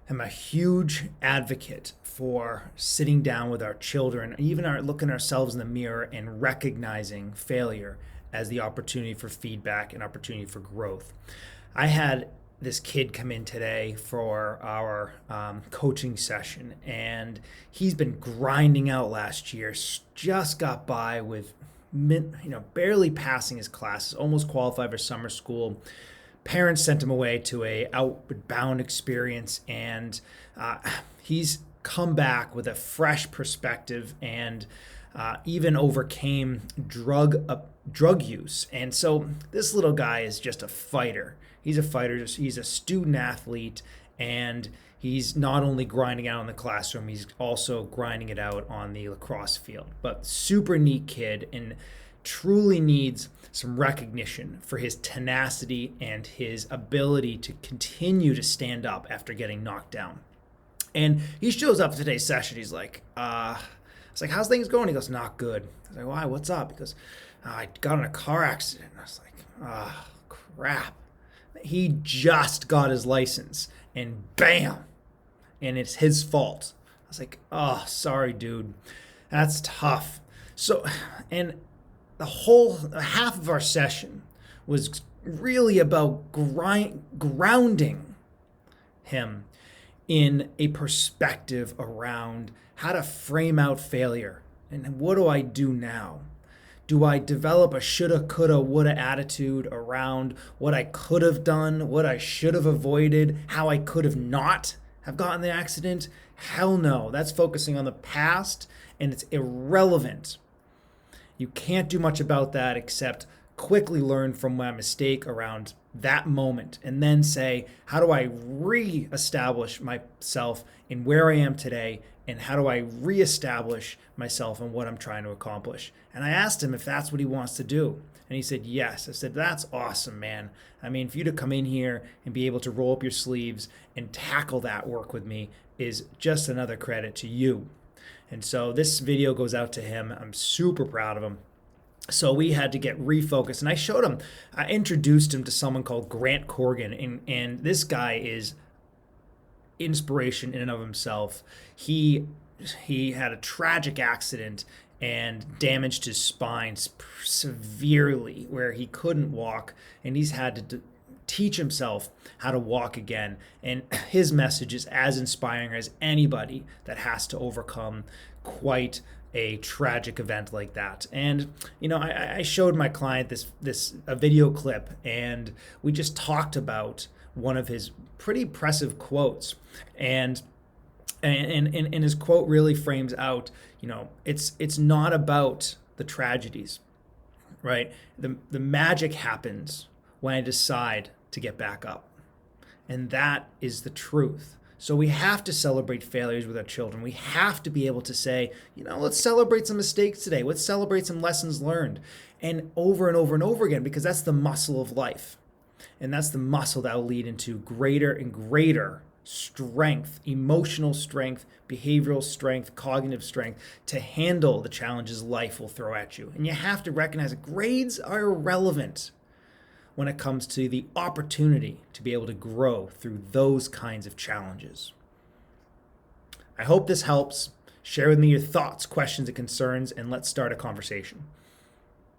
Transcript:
am a huge advocate for sitting down with our children, even looking ourselves in the mirror and recognizing failure as the opportunity for feedback and opportunity for growth. I had this kid come in today for our coaching session, and he's been grinding out last year, just got by with barely passing his classes, almost qualified for summer school. Parents sent him away to a outward bound experience, and he's come back with a fresh perspective and even overcame drug use. And so this little guy is just a fighter. He's a fighter. He's a student athlete, and he's not only grinding out in the classroom, he's also grinding it out on the lacrosse field. But super neat kid, and truly needs some recognition for his tenacity and his ability to continue to stand up after getting knocked down. And he shows up to today's session. He's like, it's like, how's things going? He goes, not good. I was like, why? What's up? He goes, I got in a car accident. I was like, crap. He just got his license, and bam, and it's his fault. I was like, oh, sorry, dude. That's tough. So, and the whole half of our session was really about grounding him in a perspective around how to frame out failure. And what do I do now? Do I develop a shoulda, coulda, woulda attitude around what I could have done, what I should have avoided, how I could have not have gotten the accident? Hell no. That's focusing on the past, and it's irrelevant. You can't do much about that except quickly learn from my mistake around that moment and then say, how do I reestablish myself in where I am today, and how do I reestablish myself in what I'm trying to accomplish? And I asked him if that's what he wants to do. And he said, yes. I said, that's awesome, man. I mean, for you to come in here and be able to roll up your sleeves and tackle that work with me is just another credit to you. And so this video goes out to him. I'm super proud of him. So we had to get refocused. And I introduced him to someone called Krant Korgan. And this guy is inspiration in and of himself. He had a tragic accident and damaged his spine severely, where he couldn't walk, and he's had to teach himself how to walk again. And his message is as inspiring as anybody that has to overcome quite a tragic event like that. And I showed my client a video clip, and we just talked about one of his pretty impressive quotes. And his quote really frames out, it's not about the tragedies, right? The magic happens when I decide to get back up. And that is the truth. So we have to celebrate failures with our children. We have to be able to say, let's celebrate some mistakes today. Let's celebrate some lessons learned. And over and over and over again, because that's the muscle of life. And that's the muscle that will lead into greater and greater strength, emotional strength, behavioral strength, cognitive strength to handle the challenges life will throw at you. And you have to recognize that grades are irrelevant when it comes to the opportunity to be able to grow through those kinds of challenges. I hope this helps. Share with me your thoughts, questions, and concerns, and let's start a conversation.